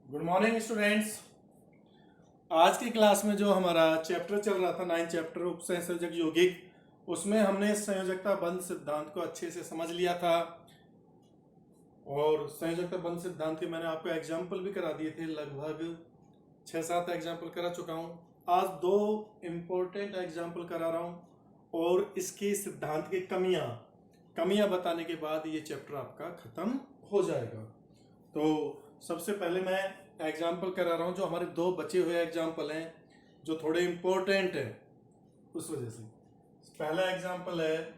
Good morning students. आज की class में जो हमारा चैप्टर चल रहा था 9 चैप्टर उपसंयोजक यौगिक, उसमें हमने संयोजकता बंध सिद्धांत को अच्छे से समझ लिया था और संयोजकता बंध सिद्धांत के मैंने आपको एग्जाम्पल भी करा दिए थे। लगभग 6-7 एग्जाम्पल करा चुका हूँ। आज 2 इम्पोर्टेंट एग्जाम्पल करा रहा हूँ और इसके सिद्धांत की कमियां बताने के बाद ये चैप्टर आपका खत्म हो जाएगा। तो सबसे पहले मैं एग्जाम्पल करा रहा हूँ, जो हमारे 2 बचे हुए एग्जाम्पल हैं जो थोड़े इम्पोर्टेंट हैं उस वजह से। पहला एग्जाम्पल है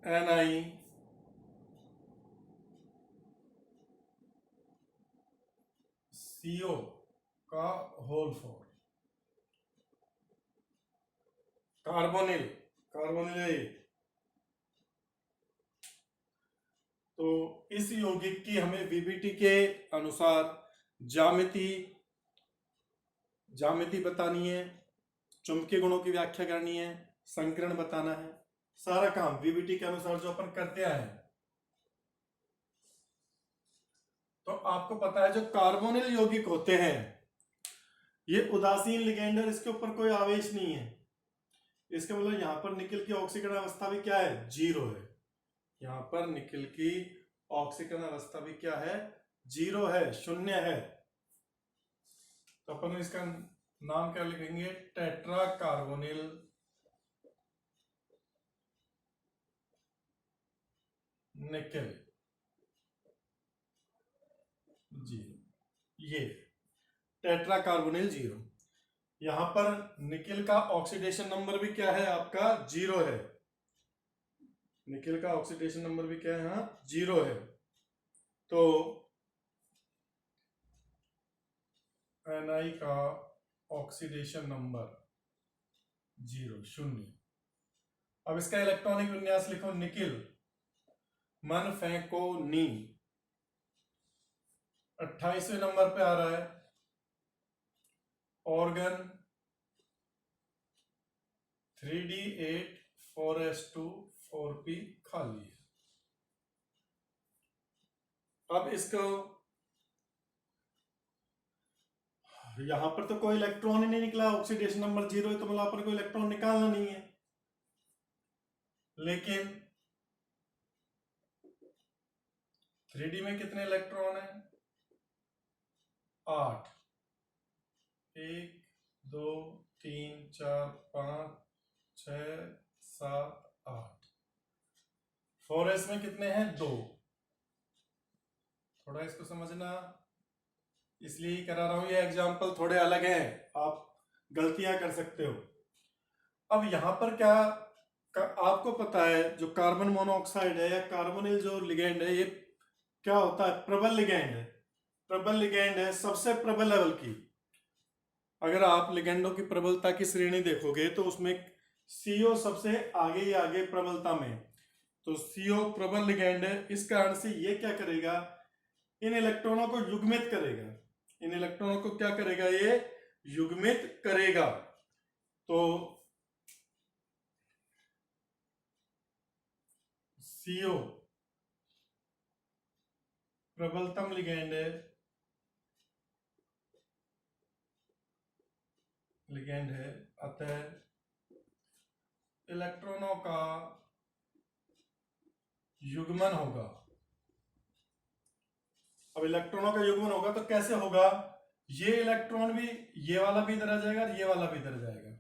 NiCO का होल 4 कार्बोनिल कार्बोनिल। तो इस यौगिक की हमें वीबीटी के अनुसार ज्यामिति बतानी है, चुंबकीय गुणों की व्याख्या करनी है, संकरण बताना है। सारा काम वीबीटी के अनुसार जो अपन करते आए हैं। तो आपको पता है जो कार्बोनिल यौगिक होते हैं ये उदासीन लिगेंड है, इसके ऊपर कोई आवेश नहीं है। इसका मतलब यहां पर निकल की ऑक्सीकरण अवस्था भी क्या है, 0 है। यहां पर निकल की ऑक्सीकरण अवस्था भी क्या है, 0 है, 0 है। तो अपन इसका नाम क्या लिखेंगे, टेट्रा कार्बोनिल निकल 0। ये टेट्रा कार्बोनिल 0। यहां पर निकल का ऑक्सीडेशन नंबर भी क्या है, आपका 0 है। निकल का ऑक्सीडेशन नंबर भी क्या है, हाँ 0 है। तो Na का ऑक्सीडेशन नंबर 0। अब इसका इलेक्ट्रॉनिक विन्यास लिखो, निकिल मन फेंको नी 28वें नंबर पे आ रहा है। ऑर्गन 3D8 4s2 4p खाली है। अब इसको यहां पर तो कोई इलेक्ट्रॉन ही नहीं निकला, ऑक्सीडेशन नंबर 0 है, तो मतलब अपन को इलेक्ट्रॉन निकालना नहीं है। लेकिन 3D में कितने इलेक्ट्रॉन है, 8। 1 2 3 4 5 6 7 8। 4s में कितने हैं, 2। थोड़ा इसको समझना, इसलिए ही करा रहा हूं। ये एग्जाम्पल थोड़े अलग हैं, आप गलतियां कर सकते हो। अब यहां पर क्या आपको पता है, जो कार्बन मोनोऑक्साइड है या कार्बोनिल जो लिगेंड है, ये क्या होता है, प्रबल लिगेंड है। प्रबल लिगेंड है, सबसे प्रबल लेवल की। अगर आप लिगेंडों की प्रबलता की श्रेणी देखोगे तो उसमें सीओ सबसे आगे ही आगे प्रबलता में। तो सीओ प्रबल लिगेंड है, इस कारण से ये क्या करेगा, इन इलेक्ट्रॉनों को युग्मित करेगा। इन इलेक्ट्रॉनों को क्या करेगा, ये युग्मित करेगा। तो सीओ प्रबलतम लिगेंड है, अतः इलेक्ट्रॉनों का युग्मन होगा। अब इलेक्ट्रॉनों का युग्मन होगा तो कैसे होगा, ये इलेक्ट्रॉन भी, ये वाला भी इधर आ जाएगा और ये वाला भी इधर जाएगा।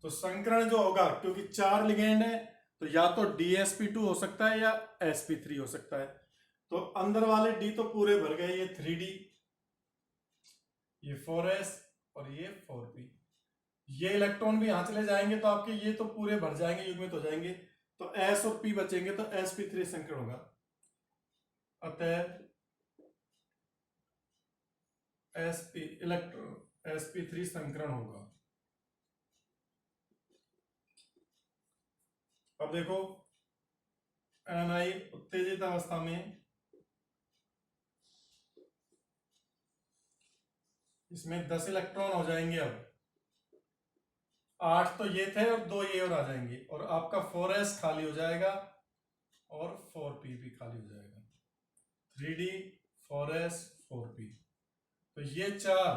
तो संकरण जो होगा, क्योंकि 4 लिगेंड है, तो या तो DsP2 हो सकता है या sp3 हो सकता है। तो अंदर वाले D तो पूरे भर गए, ये 3D, ये 4s और ये 4p। ये इलेक्ट्रॉन भी यहां चले जाएंगे तो आपके ये तो पूरे भर जाएंगे, युग्मित हो जाएंगे। तो s और p बचेंगे, तो sp3 संकरण होगा। अतः sp3 संकरण होगा। अब देखो, Ni उत्तेजित अवस्था में इसमें 10 इलेक्ट्रॉन हो जाएंगे। अब 8 तो ये थे और 2 ये और आ जाएंगे, और आपका 4s खाली हो जाएगा और 4p भी खाली हो जाएगा। 3D 4S 4P। तो ये 4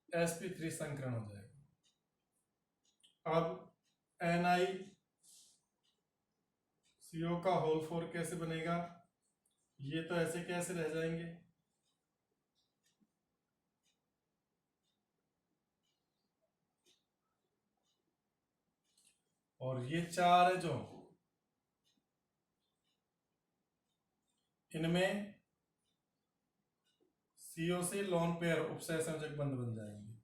sp3 संकरण हो जाएगा। अब NiCO का होल 4 कैसे बनेगा? ये तो ऐसे कैसे रह जाएंगे, और ये 4 है जो इनमें CO से लोन पेयर उपसह संयोजक बंध बन जाएंगे।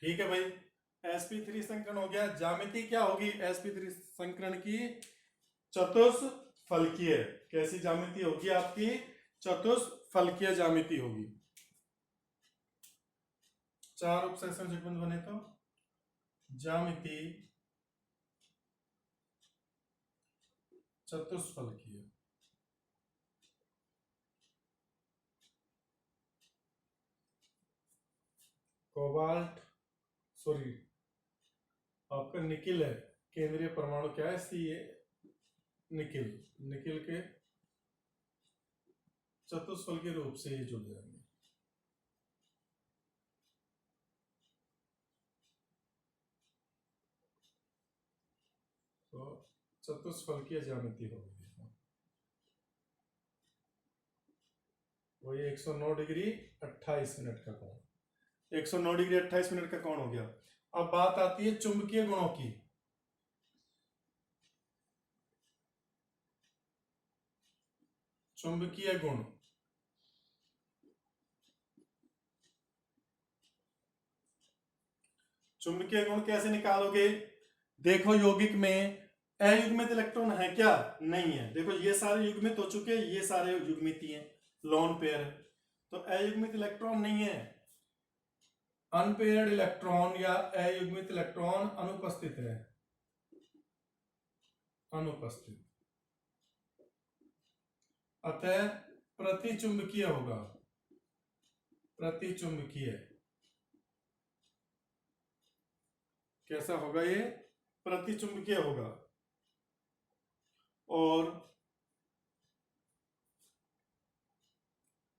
ठीक है भाई, sp3 संकरण हो गया। ज्यामिति क्या होगी sp3 संकरण की? चतुष्फलकीय। कैसी ज्यामिति होगी आपकी? चतुष्फलकीय ज्यामिति होगी। 4 उपसह संयोजक बंध बने तो ज्यामिति चतुष्फलकीय। कोबाल्ट, सॉरी आपका निकिल है, केंद्रीय परमाणु क्या है? Ca, nickel. निकिल के चतुष्फलकीय रूप से ये जुड़ जाएंगे। तो चतुष्फलकीय ज्यामिति होगी। वही 109 डिग्री 28 मिनट का कोण, 109 डिग्री 28 मिनट का कोण हो गया। अब बात आती है चुंबकीय गुणों की। चुंबकीय गुण, चुंबकीय गुण कैसे निकालोगे? देखो यौगिक में अयुग्मित इलेक्ट्रॉन है क्या? नहीं है। देखो ये सारे युग्मित हो चुके हैं, ये सारे युग्मित ही हैं, लोन पेयर है, तो अयुग्मित इलेक्ट्रॉन नहीं है। अनपेयर्ड इलेक्ट्रॉन या अयुग्मित इलेक्ट्रॉन अनुपस्थित है, अनुपस्थित। अतः प्रतिचुंबकीय होगा, प्रतिचुंबकीय। कैसा होगा ये? प्रतिचुंबकीय होगा। और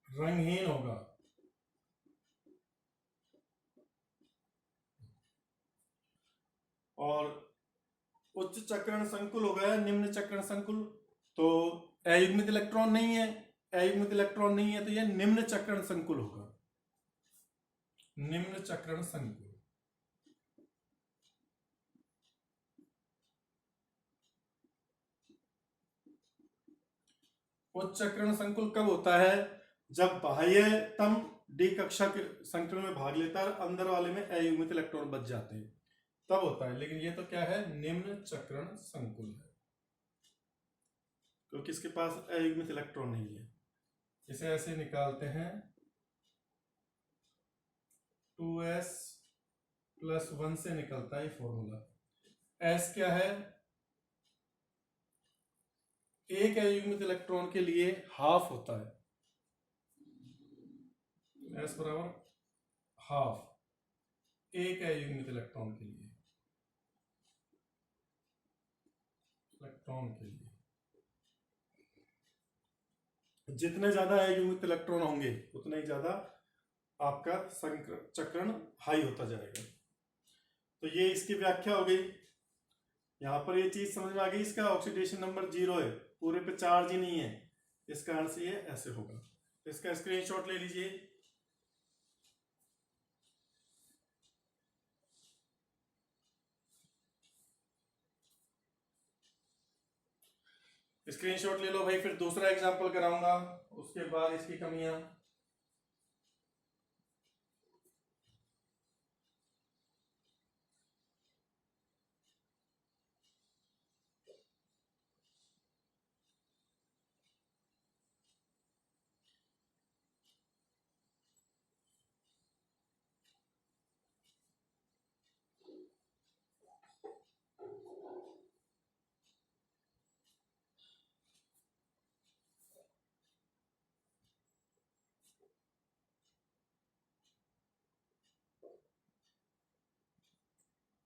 रंगहीन होगा। और उच्च चक्रण संकुल होगा या निम्न चक्रण संकुल? तो अयुग्मित इलेक्ट्रॉन नहीं है, अयुग्मित इलेक्ट्रॉन नहीं है, तो यह निम्न चक्रण संकुल होगा, निम्न चक्रण संकुल। उच्च चक्रण संकुल कब होता है? जब बाह्यतम डी कक्षा के संकरण में भाग लेता है, अंदर वाले में अयुग्मित इलेक्ट्रॉन बच जाते हैं, तब होता है। लेकिन ये तो क्या है? निम्न चक्रण संकुल है, क्योंकि इसके पास अयुग्मित इलेक्ट्रॉन नहीं है। इसे ऐसे निकालते हैं, 2s + 1 से निकलता है फॉर्मूला। s क्या है? एक अयुग्मित इलेक्ट्रॉन के लिए हाफ होता है, s बराबर हाफ, एक अयुग्मित इलेक्ट्रॉन के लिए, इलेक्ट्रॉन के लिए जितने ज्यादा अयुग्मित इलेक्ट्रॉन होंगे उतना ही ज्यादा आपका चक्रण हाई होता जाएगा। तो ये इसकी व्याख्या हो गई। यहां पर ये चीज समझ में आ गई, इसका ऑक्सीडेशन नंबर 0 है, पूरे पे चार्ज ही नहीं है, इस कारण से ये ऐसे होगा। तो इसका स्क्रीनशॉट ले लीजिए। स्क्रीनशॉट ले लो भाई, फिर दूसरा एग्जांपल कराऊंगा, उसके बाद इसकी कमियां।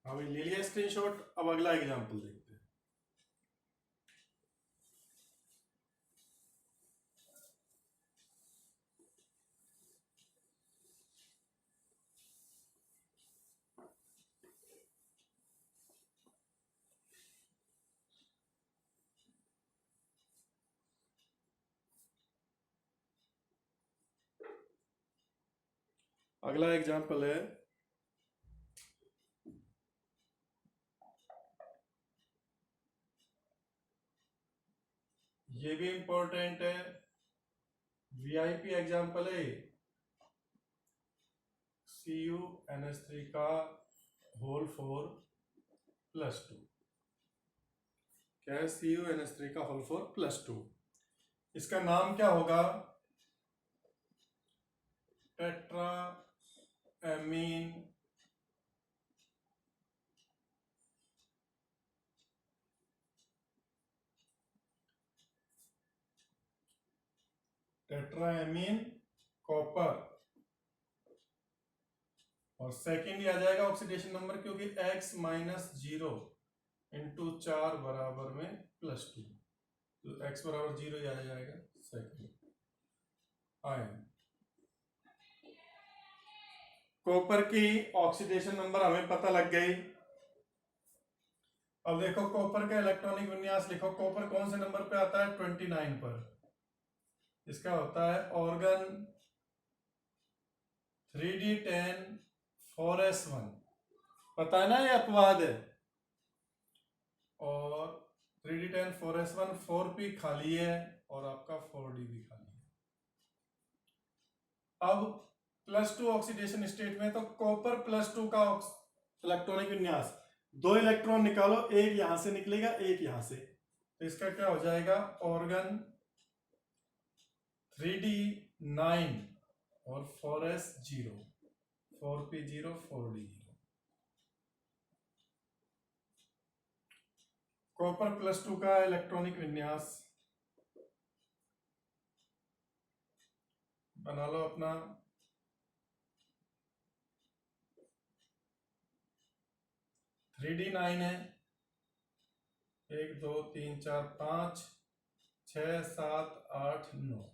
हाँ भाई, ले लिया स्क्रीनशॉट। अब अगला एग्जाम्पल देखते हैं। अगला एग्जाम्पल है, ये भी इंपॉर्टेंट है, वीआईपी एग्जाम्पल है। CuNH3 का होल 4 प्लस 2। क्या है? CuNH3 का होल 4 प्लस 2। इसका नाम क्या होगा? Tetra amine tetraammine copper. और सेकंड आ जाएगा ऑक्सीडेशन नंबर, क्योंकि X-0 इंटू 4 बराबर में +2, तो X बराबर 0 ही आ जाएगा सेकंड आयन। कॉपर की ऑक्सीडेशन नंबर हमें पता लग गई। अब देखो कॉपर का इलेक्ट्रॉनिक विन्यास लिखो। कॉपर कौन से नंबर पे आता है? 29 पर। इसका होता है ऑर्गन 3D10 4s1। पता है ना, ये अपवाद है। और 3D10 4s1 4p खाली है और आपका 4d भी खाली है। अब +2 ऑक्सीडेशन स्टेट में, तो कॉपर +2 का इलेक्ट्रॉनिक विन्यास, 2 इलेक्ट्रॉन निकालो, एक यहां से निकलेगा, एक यहां से, तो इसका क्या हो जाएगा? ऑर्गन 3D9 और 4s0, 4p0 4d0। कॉपर +2 का इलेक्ट्रॉनिक विन्यास बना लो अपना। 3D9 है, 1 2 3 4 5 6 7 8 9।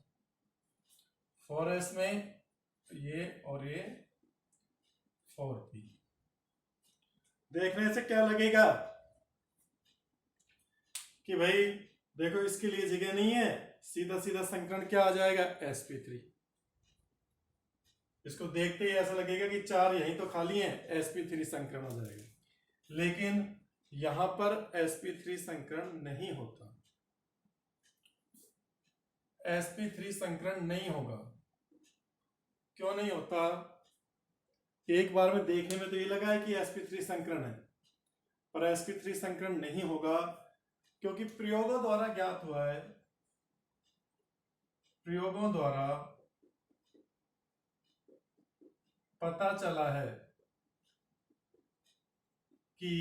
4s में ये और ये 4p। देखने से क्या लगेगा कि भाई देखो इसके लिए जगह नहीं है, सीधा सीधा संकरण क्या आ जाएगा? sp3। इसको देखते ही ऐसा लगेगा कि 4 यहीं तो खाली हैं, sp3 संकरण हो जाएगा। लेकिन यहां पर sp3 संकरण नहीं होता। sp3 संकरण नहीं होगा। क्यों नहीं होता? एक बार में देखने में तो ये लगा है कि sp3 संकरण है, पर sp3 संकरण नहीं होगा, क्योंकि प्रयोगों द्वारा ज्ञात हुआ है, प्रयोगों द्वारा पता चला है कि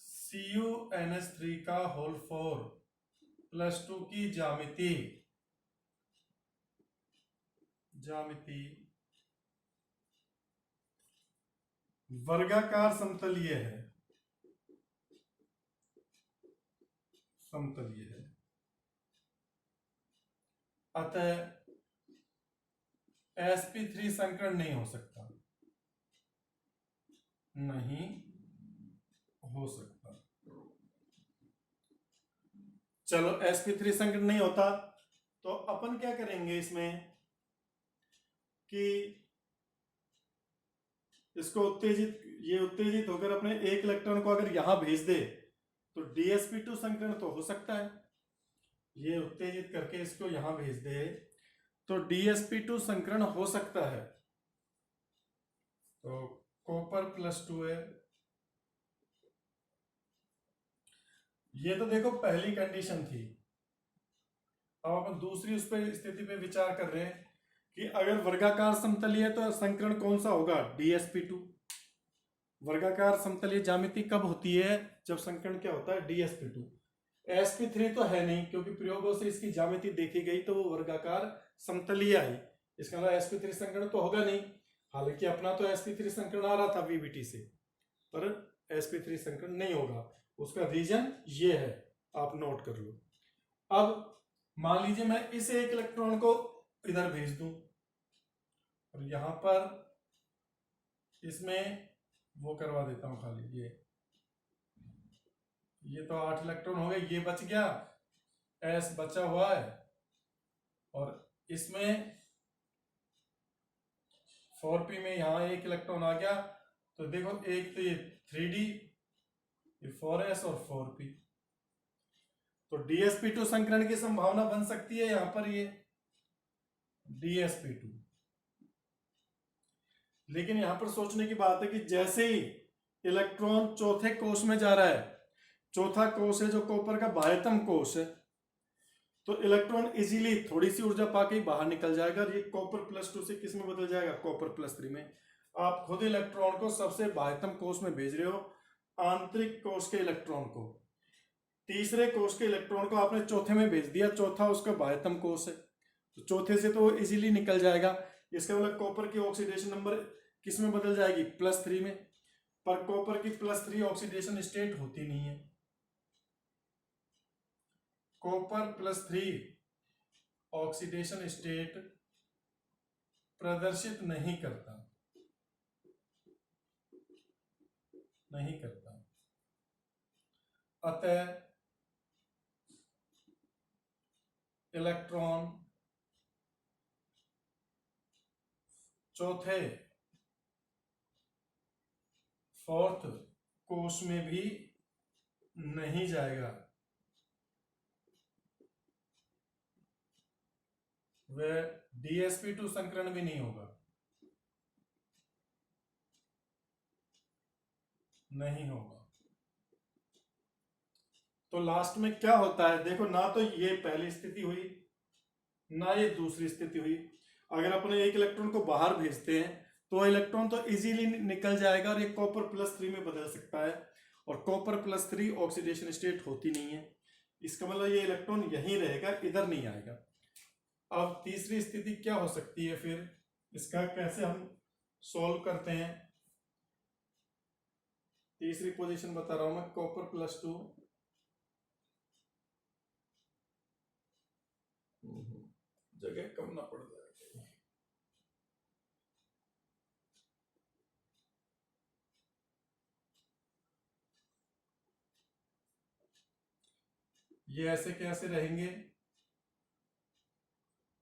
CuNH3 का होल 4 +2 की ज्यामिति वर्गाकार समतलीय है, समतलीय है। अतः sp3 संकरण नहीं हो सकता, नहीं हो सकता। चलो sp3 संकरण नहीं होता, तो अपन क्या करेंगे इसमें कि इसको उत्तेजित, ये उत्तेजित होकर अपने एक इलेक्ट्रॉन को अगर यहां भेज दे तो dsp2 संकरण तो हो सकता है। ये उत्तेजित करके इसको यहां भेज दे तो dsp2 संकरण हो सकता है। तो कॉपर +2 है। ये तो देखो पहली कंडीशन थी। अब अपन दूसरी उस पर स्थिति पे विचार कर रहे हैं कि अगर वर्गाकार समतलीय है तो संकरण कौन सा होगा? dsp2। वर्गाकार समतलीय ज्यामिति कब होती है? जब संकरण क्या होता है? dsp2। sp3 तो है नहीं, क्योंकि प्रयोगों से इसकी ज्यामिति देखी गई तो वो वर्गाकार समतलीय आई। इसका मतलब sp3 संकरण तो होगा नहीं। हालांकि अपना तो sp3 संकरण आ रहा था VBT से, पर sp3 संकरण नहीं होगा। उसका रीजन ये है, आप नोट कर लो। अब मान लीजिए मैं इस एक इलेक्ट्रॉन को इधर भेज दूं और यहां पर इसमें वो करवा देता हूं खाली, ये तो 8 इलेक्ट्रॉन हो गए, ये बच गया, s बचा हुआ है, और इसमें 4p में यहां एक इलेक्ट्रॉन आ गया, तो देखो एक तो ये 3d, ये 4s और 4p, तो dsp2 संकरण की संभावना बन सकती है यहां पर ये dsp2। लेकिन यहां पर सोचने की बात है कि जैसे ही इलेक्ट्रॉन चौथे कोष में जा रहा है, चौथा कोष है जो कॉपर का बाह्यतम कोष है, तो इलेक्ट्रॉन इजीली थोड़ी सी ऊर्जा पाके ही बाहर निकल जाएगा और ये कॉपर +2 से किस में बदल जाएगा, कॉपर +3 में। आप खुद इलेक्ट्रॉन को सबसे बाह्यतम कोष में भेज रहे हो, आंतरिक कोष के इलेक्ट्रॉन को, तीसरे कोष के इलेक्ट्रॉन को आपने चौथे में भेज दिया, चौथा उसका बाह्यतम कोष है, तो चौथे से तो इजीली निकल जाएगा। इसका मतलब कॉपर की ऑक्सीडेशन नंबर किस में बदल जाएगी, +3 में, पर कॉपर की +3 ऑक्सीडेशन स्टेट होती नहीं है, कॉपर +3 ऑक्सीडेशन स्टेट प्रदर्शित नहीं करता, अतः इलेक्ट्रॉन चौथे 4th कोष में भी नहीं जाएगा, वह dsp2 संकरण भी नहीं होगा, तो लास्ट में क्या होता है, देखो ना तो ये पहली स्थिति हुई ना ये दूसरी स्थिति हुई। अगर अपने एक इलेक्ट्रॉन को बाहर भेजते हैं तो इलेक्ट्रॉन तो इजीली निकल जाएगा और ये कॉपर +3 में बदल सकता है, और कॉपर +3 ऑक्सीडेशन स्टेट होती नहीं है, इसका मतलब ये इलेक्ट्रॉन यहीं रहेगा, इधर नहीं आएगा। अब तीसरी स्थिति क्या हो सकती है, फिर इसका कैसे हम सॉल्व करते हैं। तीसरी पोजीशन बता रहा हूं मैं, कॉपर +2, जगह कम ना पड़ जाए, ये ऐसे कैसे रहेंगे,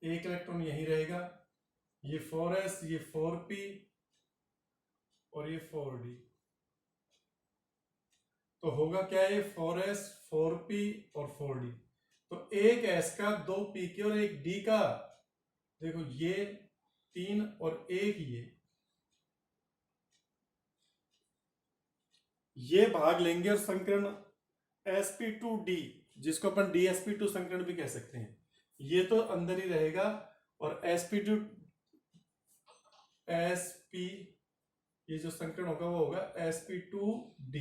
एक इलेक्ट्रॉन यहीं रहेगा, ये 4s, ये 4p और ये 4d, तो होगा क्या, ये 4s 4p और 4d, तो एक s का, 2p के और एक d का, देखो ये 3 और एक ये भाग लेंगे और संकरण sp2d, जिसको अपन dsp2 संकरण भी कह सकते हैं, ये तो अंदर ही रहेगा, और sp ये जो संकरण होगा वो होगा sp2d,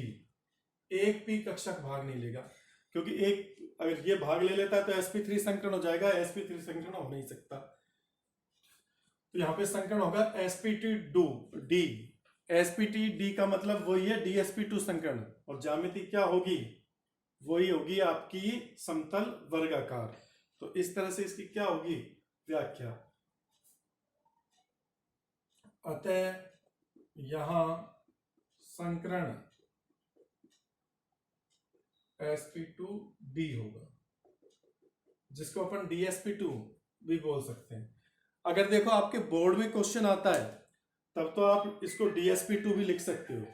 एक p कक्षक भाग नहीं लेगा, क्योंकि एक अगर ये भाग ले लेता है तो sp3 संकरण हो जाएगा, sp3 संकरण हो नहीं सकता, तो यहां पे संकरण होगा sp2d, sp2d का मतलब वही है dsp2 संकरण, और ज्यामिति क्या होगी, वही होगी आपकी समतल वर्गाकार। तो इस तरह से इसकी क्या होगी व्याख्या, अतः यहां संकरण sp2d होगा, जिसको अपन dsp2 भी बोल सकते हैं। अगर देखो आपके बोर्ड में क्वेश्चन आता है तब तो आप इसको dsp2 भी लिख सकते हो,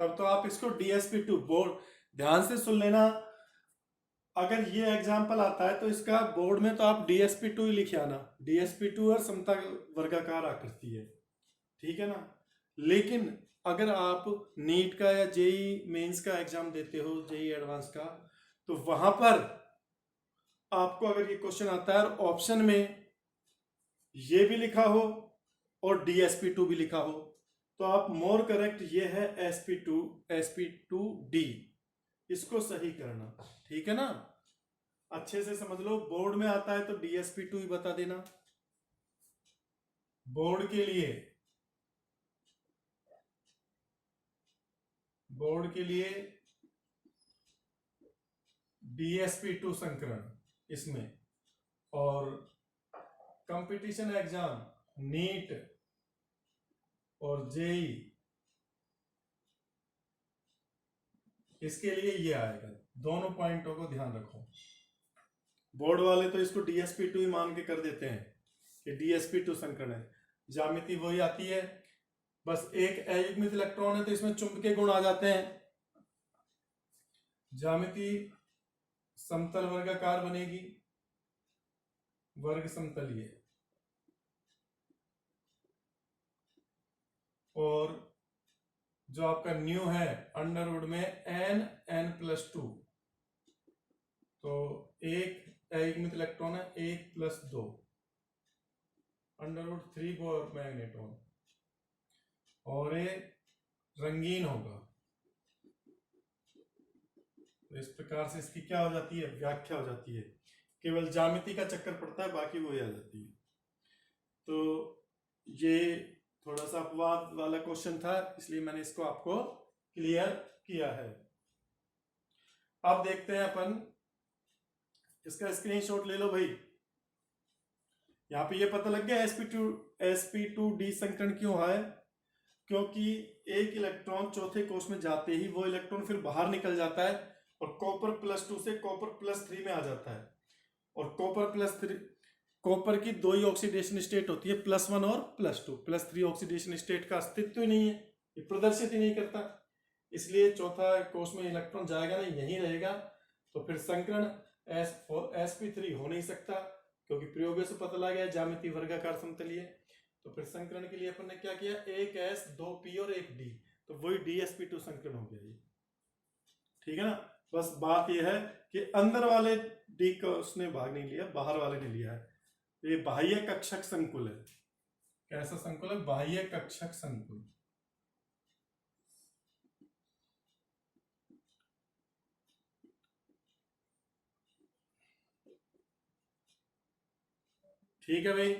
तब तो आप इसको dsp2 बोर्ड, ध्यान से सुन लेना, अगर ये एग्जाम्पल आता है तो इसका बोर्ड में तो आप dsp2 ही लिखे आना, dsp2 और समता वर्गाकार आकृति है, ठीक है ना। लेकिन अगर आप नीट का या जेई मेंस का एग्जाम देते हो, जेई एडवांस का, तो वहां पर आपको अगर ये क्वेश्चन आता है और ऑप्शन में ये भी लिखा हो और dsp2 भी लिखा हो, तो आप मोर करेक्ट ये है sp2d, इसको सही करना, ठीक है ना। अच्छे से समझ लो, बोर्ड में आता है तो DSP2 ही बता देना। बोर्ड के लिए DSP2 संस्करण इसमें, और कंपटीशन एग्जाम नीट और जेई इसके लिए ये आएगा। दोनों पॉइंटों को ध्यान रखो। बोर्ड वाले तो इसको DSP2 ही मान के कर देते हैं कि DSP2 संस्करण है। ज्यामिति वही आती है, बस एक अयुग्मित इलेक्ट्रॉन है तो इसमें चुंबकीय गुण आ जाते हैं। ज्यामिति समतल वर्गाकार बनेगी, वर्ग समतलीय, और जो आपका न्यू है अंडरवुड में n+2, तो एक अयुग्मित इलेक्ट्रॉन है 1+2 अंडरवुड 3 बोर मैग्नेट्रॉन, और ये रंगीन होगा। तो इस प्रकार से इसकी क्या हो जाती है, व्याख्या हो जाती है। केवल ज्यामिति का चक्कर पड़ता है, बाकी वही आ जाती है। तो ये थोड़ा सा अपवाद वाला क्वेश्चन था, इसलिए मैंने इसको आपको क्लियर किया है। अब देखते हैं अपन, इसका स्क्रीनशॉट ले लो भाई। यहाँ पे ये पता लग गया sp2d संकरण क्यों है, क्योंकि एक इलेक्ट्रॉन चौथे कोष में जाते ही वो इलेक्ट्रॉन फिर बाहर निकल जाता है और कॉपर+2 से कॉपर+3 में आ जाता है। और कॉपर की दो ही ऑक्सीडेशन स्टेट होती है, +1 और +2। +3 ऑक्सीडेशन स्टेट का अस्तित्व ही नहीं है, ये प्रदर्शित ही नहीं करता, इसलिए चौथा कोष में इलेक्ट्रॉन जाएगा नहीं, यहीं रहेगा। तो फिर संकरण sp3 हो नहीं सकता, क्योंकि प्रयोगों से पता लगा ज्यामिति वर्गाकार समतलीय। तो फिर संकरण के लिए अपन ने क्या किया, एक S 2 P और एक D, तो वही DSP2 संकरण हो गया ये, ठीक है ना। बस बात ये है कि अंदर वाले D को उसने भाग नहीं लिया, बाहर वाले ने लिया है। ये बाह्य कक्षक संकुल है। कैसा संकुल है, बाह्य कक्षक संकुल। ठीक है भाई,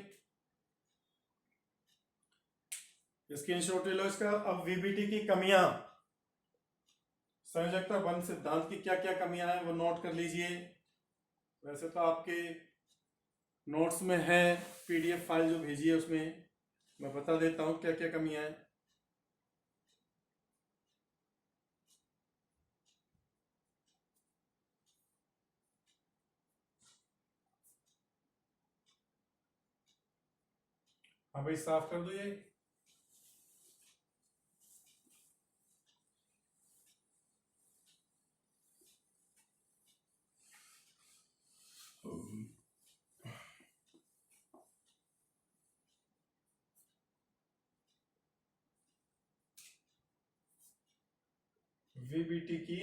स्क्रीनशॉट ले लो इसका। अब VBT की कमियां, संयोजकता बंध सिद्धांत की क्या क्या कमियां हैं वो नोट कर लीजिए। वैसे तो आपके नोट्स में है, PDF फाइल जो भेजी है उसमें मैं बता देता हूं क्या क्या कमियां हैं। हाँ भाई, साफ कर दो ये। VBT की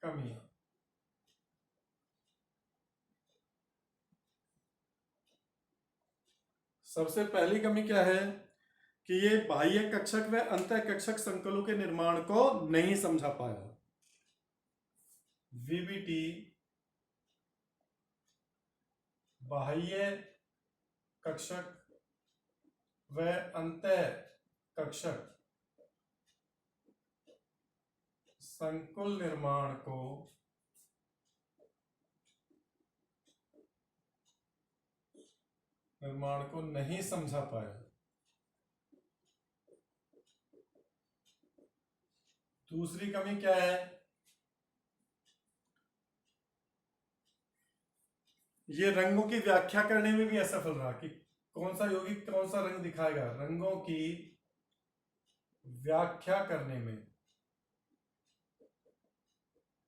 कमियां, सबसे पहली कमी क्या है कि ये बाह्य कक्षक व अंतः कक्षक संकुलों के निर्माण को नहीं समझा पाया। VBT बाह्य कक्षक व अंतः कक्षक संकुल निर्माण को नहीं समझा पाया। दूसरी कमी क्या है, ये रंगों की व्याख्या करने में भी असफल रहा कि कौन सा यौगिक कौन सा रंग दिखाएगा। रंगों की व्याख्या करने में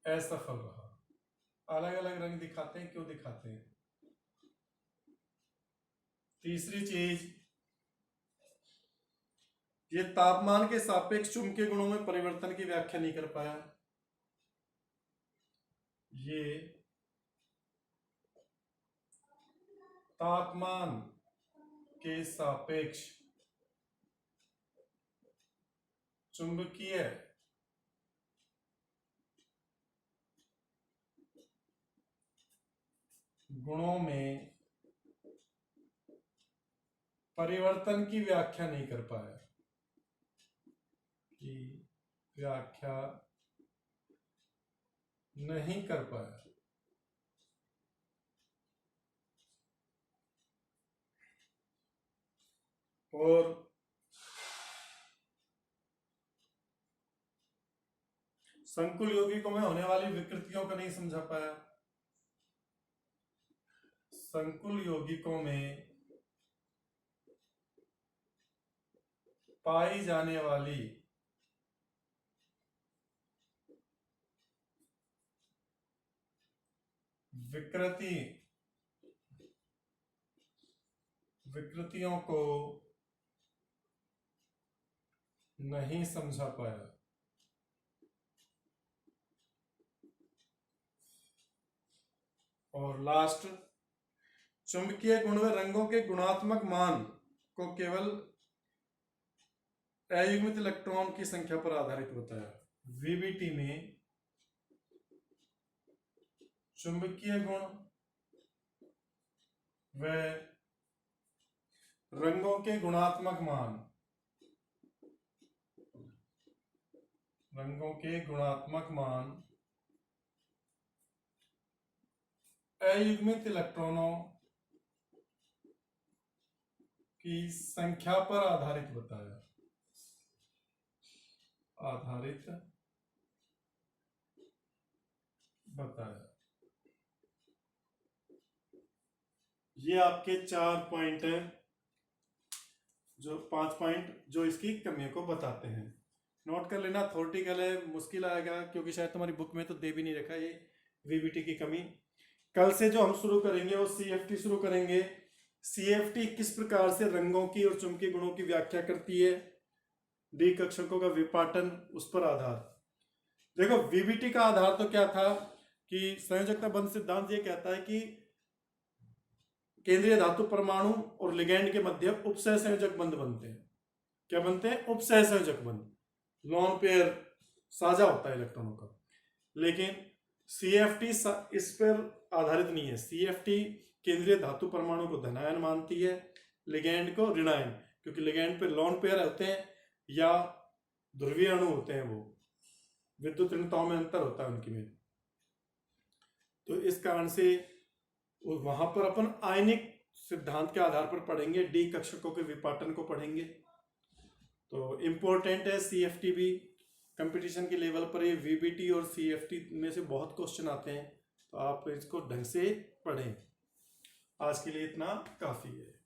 असफल रहा। अलग अलग रंग दिखाते हैं, क्यों दिखाते हैं। तीसरी चीज, ये तापमान के सापेक्ष चुंबकीय गुणों में परिवर्तन की व्याख्या नहीं कर पाया। ये तापमान के सापेक्ष चुंबकीय गुणों में परिवर्तन की व्याख्या नहीं कर पाया, की व्याख्या नहीं कर पाया। और संकुल यौगिकों में होने वाली विकृतियों को नहीं समझा पाया। संकुल यौगिकों में पाई जाने वाली विकृतियों को नहीं समझा पाया। और लास्ट, चुंबकीय गुण व रंगों के गुणात्मक मान को केवल अयुग्मित इलेक्ट्रॉन की संख्या पर आधारित बताया। वीबीटी में चुंबकीय गुण व रंगों के गुणात्मक मान, अयुग्मित इलेक्ट्रॉनों की संख्या पर आधारित बताया। ये आपके 4 पॉइंट हैं, जो 5 पॉइंट जो इसकी कमियों को बताते हैं। नोट कर लेना, थ्योरेटिकल है, मुश्किल आएगा क्योंकि शायद तुम्हारी बुक में तो दे भी नहीं रखा ये वीबीटी की कमी। कल से जो हम शुरू करेंगे वो सीएफटी शुरू करेंगे। सीएफटी किस प्रकार से रंगों की और चुंबकीय गुणों की व्याख्या करती है, डी कक्षकों का विपाटन, उस पर आधार। देखो वीबीटी का आधार तो क्या था कि संयोजकता बंध सिद्धांत ये कहता है कि केंद्रीय धातु परमाणु और लिगैंड के मध्य उपसह संयोजक बंध बनते हैं। क्या बनते हैं? उपसह संयोजक बंध। लोन पेयर साझा होता है इलेक्ट्रॉनों का। लेकिन सीएफटी इस पर आधारित नहीं है। सीएफटी केंद्रीय धातु परमाणु को धनायन मानती है, लिगैंड को ऋणायन, क्योंकि लिगैंड पे लोन पेयर होते हैं या ध्रुवीय अणु होते हैं, वो विद्युत ऋणताओं में अंतर होता है उनकी में। तो इस कारण से वहां पर अपन आयनिक सिद्धांत के आधार पर पढ़ेंगे, डी कक्षकों के विपाटन को पढ़ेंगे। तो इंपॉर्टेंट है सीएफटी भी। कंपटीशन के लेवल पर ये वीबीटी और सीएफटी में से बहुत क्वेश्चन आते हैं, तो आप इसको ढंग से पढ़ें। आज के लिए इतना काफी है।